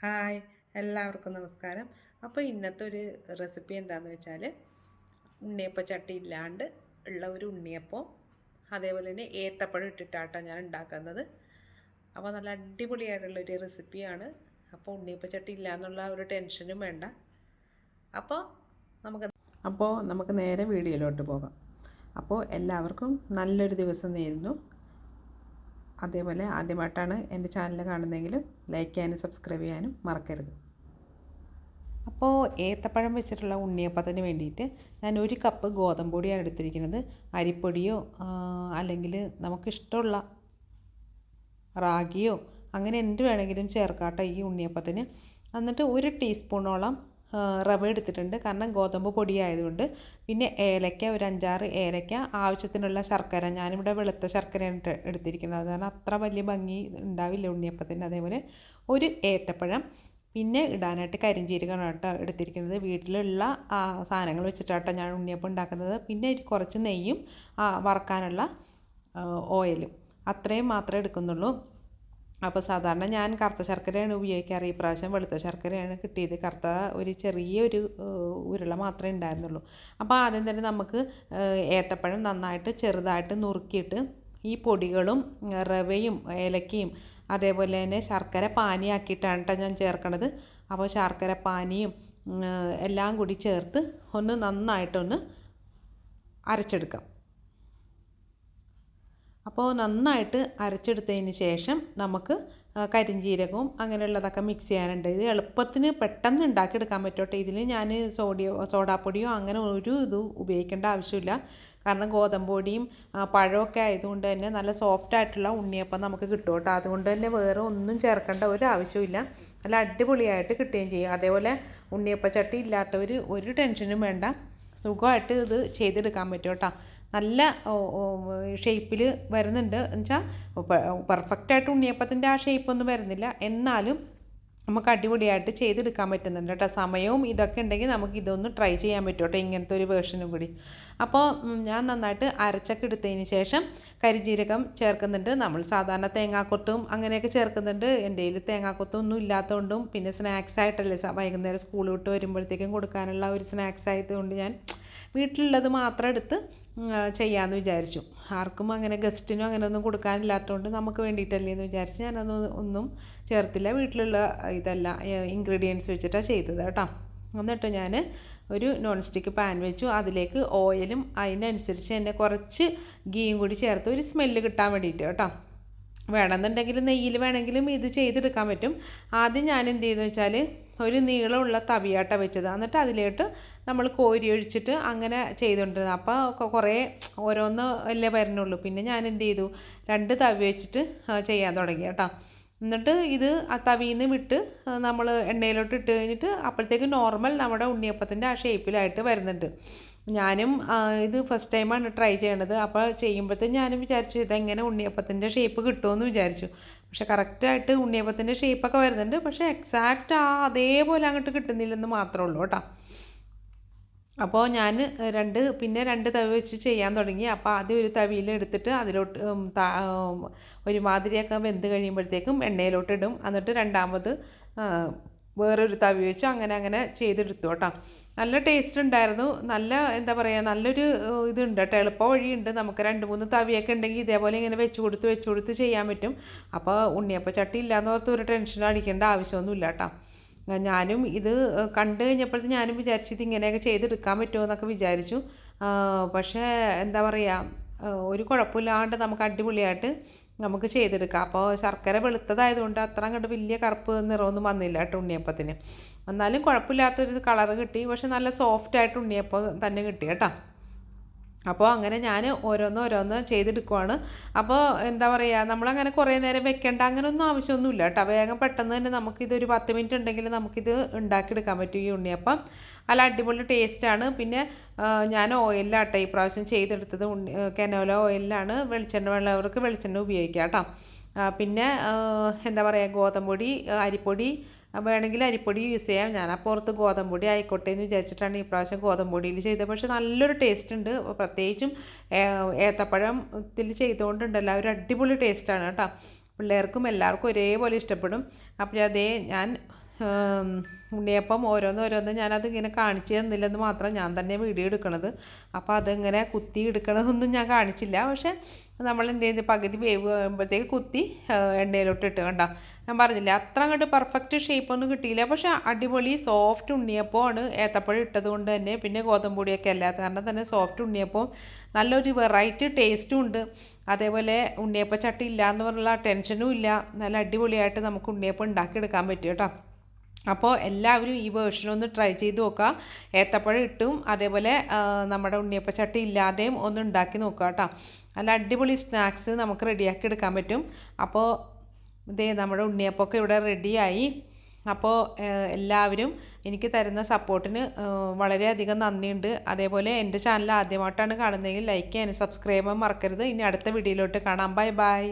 Hi, എല്ലാവർക്കും നമസ്കാരം. അപ്പോൾ ഇന്നത്തെ ഒരു റെസിപ്പി എന്താണെന്ന് വെച്ചാൽ ഉണ്ണിയപ്പ ചട്ടി ഇല്ലാണ്ട് ഉള്ള ഒരു ഉണ്ണിയപ്പം, അതേപോലെ തന്നെ ഏത്തപ്പഴം ഇട്ടിട്ടാട്ടോ ഞാൻ ഉണ്ടാക്കുന്നത്. അപ്പോൾ നല്ല അടിപൊളിയായിട്ടുള്ളൊരു റെസിപ്പിയാണ്. അപ്പോൾ ഉണ്ണിയപ്പ ചട്ടി ഇല്ല എന്നുള്ള ഒരു ടെൻഷനും വേണ്ട. അപ്പോൾ നമുക്ക് നമുക്ക് നേരെ വീഡിയോയിലോട്ട് പോകാം. അപ്പോൾ എല്ലാവർക്കും നല്ലൊരു ദിവസം നേരുന്നു. അതേപോലെ ആദ്യമായിട്ടാണ് എൻ്റെ ചാനൽ കാണുന്നതെങ്കിൽ ലൈക്ക് ചെയ്യാനും സബ്സ്ക്രൈബ് ചെയ്യാനും മറക്കരുത്. അപ്പോൾ ഏത്തപ്പഴം വെച്ചിട്ടുള്ള ഉണ്ണിയപ്പത്തിന് വേണ്ടിയിട്ട് ഞാൻ 1 കപ്പ് ഗോതമ്പ് പൊടിയാണ് എടുത്തിരിക്കുന്നത്. അരിപ്പൊടിയോ അല്ലെങ്കിൽ നമുക്കിഷ്ടമുള്ള റാഗിയോ അങ്ങനെ എന്ത് വേണമെങ്കിലും ചേർക്കാട്ടോ ഈ ഉണ്ണിയപ്പത്തിന്. എന്നിട്ട് 1 ടീസ്പൂണോളം റവ എടുത്തിട്ടുണ്ട്, കാരണം ഗോതമ്പ് പൊടി ആയതുകൊണ്ട്. പിന്നെ ഏലക്ക, ഒരു 5-6 ഏലക്ക, ആവശ്യത്തിനുള്ള ശർക്കര. ഞാനിവിടെ വെളുത്ത ശർക്കരയാണ് എടുത്തിരിക്കുന്നത്, കാരണം അത്ര വലിയ ഭംഗി ഉണ്ടാവില്ല ഉണ്ണിയപ്പത്തിന്. അതേപോലെ 1 ഏത്തപ്പഴം, പിന്നെ ഇടാനായിട്ട് കരിഞ്ജീരകമാണ് കേട്ടോ എടുത്തിരിക്കുന്നത്. വീട്ടിലുള്ള സാധനങ്ങൾ വെച്ചിട്ടാട്ടോ ഞാൻ ഉണ്ണിയപ്പം ഉണ്ടാക്കുന്നത്. പിന്നെ കുറച്ച് നെയ്യും വറക്കാനുള്ള ഓയിലും, അത്രയും മാത്രമേ എടുക്കുന്നുള്ളൂ. അപ്പോൾ സാധാരണ ഞാൻ കറുത്ത ശർക്കരയാണ് ഉപയോഗിക്കാറ്. ഈ പ്രാവശ്യം വെളുത്ത ശർക്കരയാണ് കിട്ടിയത്. കറുത്ത ഒരു ചെറിയൊരു ഉരുള മാത്രമേ ഉണ്ടായിരുന്നുള്ളൂ. അപ്പോൾ ആദ്യം തന്നെ നമുക്ക് ഏത്തപ്പഴം നന്നായിട്ട് ചെറുതായിട്ട് നുറുക്കിയിട്ട് ഈ പൊടികളും റവയും ഏലക്കയും അതേപോലെ തന്നെ ശർക്കര പാനിയാക്കിയിട്ടാണ് കേട്ടോ ഞാൻ ചേർക്കണത്. അപ്പോൾ ശർക്കര പാനിയും എല്ലാം കൂടി ചേർത്ത് ഒന്ന് നന്നായിട്ടൊന്ന് അരച്ചെടുക്കാം. അപ്പോൾ നന്നായിട്ട് അരച്ചെടുത്തതിന് ശേഷം നമുക്ക് കരിഞ്ജീരകവും അങ്ങനെയുള്ളതൊക്കെ മിക്സ് ചെയ്യാനുണ്ട്. ഇത് എളുപ്പത്തിന് പെട്ടെന്ന് ഉണ്ടാക്കിയെടുക്കാൻ പറ്റോട്ടെ. ഇതിൽ ഞാൻ സോഡാപ്പൊടിയോ അങ്ങനെ ഒരു ഇതും ഉപയോഗിക്കേണ്ട ആവശ്യമില്ല. കാരണം ഗോതമ്പ് പൊടിയും പഴമൊക്കെ ആയതുകൊണ്ട് തന്നെ നല്ല സോഫ്റ്റ് ആയിട്ടുള്ള ഉണ്ണിയപ്പം നമുക്ക് കിട്ടും കേട്ടോ. അതുകൊണ്ട് തന്നെ വേറെ ഒന്നും ചേർക്കേണ്ട ഒരു ആവശ്യമില്ല. നല്ല അടിപൊളിയായിട്ട് കിട്ടുകയും ചെയ്യും. അതേപോലെ ഉണ്ണിയപ്പച്ചട്ടി ഇല്ലാത്തവർ ഒരു ടെൻഷനും വേണ്ട, സുഖമായിട്ട് ഇത് ചെയ്തെടുക്കാൻ പറ്റും കേട്ടോ. നല്ല ഷേപ്പിൽ വരുന്നുണ്ട്. എന്നുവെച്ചാൽ പെർഫെക്റ്റായിട്ട് ഉണ്ണിയപ്പത്തിൻ്റെ ആ ഷേപ്പൊന്നും വരുന്നില്ല, എന്നാലും നമുക്ക് അടിപൊളിയായിട്ട് ചെയ്തെടുക്കാൻ പറ്റുന്നുണ്ട് കേട്ടോ. സമയവും ഇതൊക്കെ ഉണ്ടെങ്കിൽ നമുക്ക് ഇതൊന്ന് ട്രൈ ചെയ്യാൻ പറ്റും കേട്ടോ, ഇങ്ങനത്തെ ഒരു വേർഷനും കൂടി. അപ്പോൾ ഞാൻ നന്നായിട്ട് അരച്ചൊക്കെ എടുത്തതിന് ശേഷം കരിഞ്ജീരകം ചേർക്കുന്നുണ്ട്. നമ്മൾ സാധാരണ തേങ്ങാക്കൊത്തും അങ്ങനെയൊക്കെ ചേർക്കുന്നുണ്ട്. എൻ്റെ കയ്യിൽ തേങ്ങാക്കൊത്തൊന്നും ഇല്ലാത്തതുകൊണ്ടും പിന്നെ സ്നാക്സ് ആയിട്ടല്ലേ വൈകുന്നേരം സ്കൂൾ വിട്ട് വരുമ്പോഴത്തേക്കും കൊടുക്കാനുള്ള ഒരു സ്നാക്സ് ആയതുകൊണ്ട് ഞാൻ വീട്ടിലുള്ളത് മാത്രം എടുത്ത് ചെയ്യാമെന്ന് വിചാരിച്ചു. ആർക്കും അങ്ങനെ ഗസ്റ്റിനും അങ്ങനെ ഒന്നും കൊടുക്കാനില്ലാത്തതുകൊണ്ട് നമുക്ക് വേണ്ടിയിട്ടല്ലേ എന്ന് വിചാരിച്ച് ഞാനത് ഒന്നും ചേർത്തില്ല. വീട്ടിലുള്ള ഇതെല്ലാം ഇൻഗ്രീഡിയൻസ് വെച്ചിട്ടാണ് ചെയ്തത് കേട്ടോ. എന്നിട്ട് ഞാൻ ഒരു നോൺ സ്റ്റിക്ക് പാൻ വെച്ചു. അതിലേക്ക് ഓയിലും അതിനനുസരിച്ച് തന്നെ കുറച്ച് ഗീയും കൂടി ചേർത്ത് ഒരു സ്മെല്ല് കിട്ടാൻ വേണ്ടിയിട്ട് കേട്ടോ. വേണമെന്നുണ്ടെങ്കിൽ നെയ്യിൽ വേണമെങ്കിലും ഇത് ചെയ്തെടുക്കാൻ പറ്റും. ആദ്യം ഞാൻ എന്ത് ചെയ്തെന്ന് വെച്ചാൽ ഒരു നീളമുള്ള തവിയാട്ട വെച്ചത്. എന്നിട്ട് അതിലോട്ട് നമ്മൾ കോരി ഒഴിച്ചിട്ട് അങ്ങനെ ചെയ്തുകൊണ്ടിരുന്നത്. അപ്പോൾ കുറേ ഓരോന്ന് അല്ലേ വരുന്നുള്ളൂ. പിന്നെ ഞാൻ എന്ത് ചെയ്തു, 2 തവി വെച്ചിട്ട് ചെയ്യാൻ തുടങ്ങി കേട്ടോ. എന്നിട്ട് ഇത് ആ തവിയിൽ നിന്ന് വിട്ട് നമ്മൾ എണ്ണയിലോട്ട് ഇട്ട് കഴിഞ്ഞിട്ട് അപ്പോഴത്തേക്ക് നോർമൽ നമ്മുടെ ഉണ്ണിയപ്പത്തിൻ്റെ ആ ഷേപ്പിലായിട്ട് വരുന്നുണ്ട്. ഞാനും ഇത് ഫസ്റ്റ് ടൈമാണ് ട്രൈ ചെയ്യണത്. അപ്പോൾ ചെയ്യുമ്പോഴത്തേക്കും ഞാനും വിചാരിച്ചു ഇതെങ്ങനെ ഉണ്ണിയപ്പത്തിൻ്റെ ഷേപ്പ് കിട്ടുമെന്ന് വിചാരിച്ചു. പക്ഷെ കറക്റ്റായിട്ട് ഉണ്ണിയപ്പത്തിൻ്റെ ഷേപ്പൊക്കെ വരുന്നുണ്ട്. പക്ഷേ എക്സാക്റ്റ് അതേപോലെ അങ്ങോട്ട് കിട്ടുന്നില്ലെന്ന് മാത്രമേ ഉള്ളൂ കേട്ടോ. അപ്പോൾ ഞാൻ പിന്നെ രണ്ട് തവി വെച്ച് ചെയ്യാൻ തുടങ്ങി. അപ്പോൾ ആദ്യം ഒരു തവിയിൽ എടുത്തിട്ട് അതിലോട്ട് ഒരുമാതിരിയൊക്കെ വെന്ത് കഴിയുമ്പോഴത്തേക്കും എണ്ണയിലോട്ട് ഇടും. എന്നിട്ട് രണ്ടാമത് വേറൊരു തവി വെച്ച് അങ്ങനെ ചെയ്തെടുത്തു കേട്ടോ. നല്ല ടേസ്റ്റ് ഉണ്ടായിരുന്നു. നല്ല എന്താ പറയുക, നല്ലൊരു ഇതുണ്ട് കേട്ടോ, എളുപ്പ വഴിയുണ്ട്. നമുക്ക് 2-3 തവിയൊക്കെ ഉണ്ടെങ്കിൽ ഇതേപോലെ ഇങ്ങനെ വെച്ച് കൊടുത്ത് ചെയ്യാൻ പറ്റും. അപ്പോൾ ഉണ്ണിയപ്പം ചട്ടി ഇല്ലയെന്ന് ഓർത്ത് ഒരു ടെൻഷൻ അടിക്കേണ്ട ആവശ്യമൊന്നുമില്ല കേട്ടോ. ഞാനും ഇത് കണ്ടു കഴിഞ്ഞപ്പോഴത്തേക്കും ഞാനും വിചാരിച്ചു ഇതിങ്ങനെയൊക്കെ ചെയ്തെടുക്കാൻ പറ്റുമോ എന്നൊക്കെ വിചാരിച്ചു. പക്ഷേ എന്താ പറയുക, ഒരു കുഴപ്പമില്ലാണ്ട് നമുക്ക് അടിപൊളിയായിട്ട് നമുക്ക് ചെയ്തെടുക്കാം. അപ്പോൾ ശർക്കര വെളുത്തതായതുകൊണ്ട് അത്ര അങ്ങോട്ട് വലിയ കറുപ്പ് നിറമൊന്നും വന്നില്ല കേട്ടോ ഉണ്ണിയപ്പത്തിന്. എന്നാലും കുഴപ്പമില്ലാത്തൊരു കളറ് കിട്ടി. പക്ഷെ നല്ല സോഫ്റ്റായിട്ട് ഉണ്ണിയപ്പം തന്നെ കിട്ടി കേട്ടോ. അപ്പോൾ അങ്ങനെ ഞാൻ ഓരോന്ന് ചെയ്തെടുക്കുവാണ്. അപ്പോൾ എന്താ പറയുക, നമ്മളങ്ങനെ കുറേ നേരം വെക്കേണ്ട അങ്ങനെയൊന്നും ആവശ്യമൊന്നുമില്ല കേട്ടോ. വേഗം പെട്ടെന്ന് തന്നെ നമുക്കിതൊരു 10 മിനിറ്റ് ഉണ്ടെങ്കിൽ നമുക്കിത് ഉണ്ടാക്കിയെടുക്കാൻ പറ്റും ഈ ഉണ്ണിയപ്പം. നല്ല അടിപൊളി ടേസ്റ്റാണ്. പിന്നെ ഞാൻ ഓയിലാട്ടോ ഈ പ്രാവശ്യം ചെയ്തെടുത്തത്. കനോല ഓയിലാണ്. വെളിച്ചെണ്ണ വേണ്ടവർക്ക് വെളിച്ചെണ്ണ ഉപയോഗിക്കാം കേട്ടോ. പിന്നെ എന്താ പറയുക, ഗോതമ്പൊടി, അരിപ്പൊടി വേണമെങ്കിൽ അരിപ്പൊടി യൂസ് ചെയ്യാം. ഞാൻ അപ്പോൾ ഓർത്ത് ഗോതമ്പൊടി ആയിക്കോട്ടെ എന്ന് വിചാരിച്ചിട്ടാണ് ഈ പ്രാവശ്യം ഗോതമ്പൊടിയിൽ ചെയ്തത്. പക്ഷേ നല്ലൊരു ടേസ്റ്റ് ഉണ്ട്. പ്രത്യേകിച്ചും ഏത്തപ്പഴത്തിൽ ചെയ്തുകൊണ്ടുണ്ടല്ലോ, ഒരു അടിപൊളി ടേസ്റ്റാണ് കേട്ടോ. പിള്ളേർക്കും എല്ലാവർക്കും ഒരേപോലെ ഇഷ്ടപ്പെടും. അപ്പോൾ അതേ ഞാൻ ഉണ്ണിയപ്പം ഓരോന്നോരോന്ന് ഞാനത് ഇങ്ങനെ കാണിച്ചു തന്നില്ലെന്ന് മാത്രം ഞാൻ തന്നെ വീഡിയോ എടുക്കണത്. അപ്പോൾ അതിങ്ങനെ കുത്തി എടുക്കണതൊന്നും ഞാൻ കാണിച്ചില്ല. പക്ഷേ നമ്മൾ എന്ത് ചെയ്യുന്നത്, പകുതി വേവ് ആകുമ്പോഴത്തേക്ക് കുത്തി എണ്ണയിലോട്ട് ഇട്ട് കണ്ട. ഞാൻ പറഞ്ഞില്ല അത്ര അങ്ങോട്ട് പെർഫെക്റ്റ് ഷേപ്പൊന്നും കിട്ടിയില്ല. പക്ഷേ അടിപൊളി സോഫ്റ്റ് ഉണ്ണിയപ്പമാണ് ഏത്തപ്പഴം ഇട്ടത് കൊണ്ട് തന്നെ. പിന്നെ ഗോതമ്പൊടിയൊക്കെ അല്ലാത്ത കാരണം തന്നെ സോഫ്റ്റ് ഉണ്ണിയപ്പം, നല്ലൊരു വെറൈറ്റി ടേസ്റ്റും ഉണ്ട്. അതേപോലെ ഉണ്ണിയപ്പ ചട്ടി ഇല്ല എന്ന് പറഞ്ഞുള്ള ടെൻഷനും ഇല്ല. നല്ല അടിപൊളിയായിട്ട് നമുക്ക് ഉണ്ണിയപ്പം ഉണ്ടാക്കിയെടുക്കാൻ പറ്റും കേട്ടോ. അപ്പോൾ എല്ലാവരും ഈ വേർഷനൊന്ന് ട്രൈ ചെയ്ത് നോക്കുക. ഏത്തപ്പഴം ഇട്ടും അതേപോലെ നമ്മുടെ ഉണ്ണിയപ്പച്ചട്ടി ഇല്ലാതെയും ഒന്ന് ഉണ്ടാക്കി നോക്കുക കേട്ടോ. നല്ല അടിപൊളി സ്നാക്സ് നമുക്ക് റെഡിയാക്കി എടുക്കാൻ പറ്റും. അപ്പോൾ ഇതേ നമ്മുടെ ഉണ്ണിയപ്പമൊക്കെ ഇവിടെ റെഡിയായി. അപ്പോൾ എല്ലാവരും എനിക്ക് തരുന്ന സപ്പോർട്ടിന് വളരെയധികം നന്ദിയുണ്ട്. അതേപോലെ എൻ്റെ ചാനൽ ആദ്യമായിട്ടാണ് കാണുന്നതെങ്കിൽ ലൈക്ക് ചെയ്യാനും സബ്സ്ക്രൈബ് ചെയ്യാൻ മറക്കരുത്. ഇനി അടുത്ത വീഡിയോയിലോട്ട് കാണാം. Bye bye.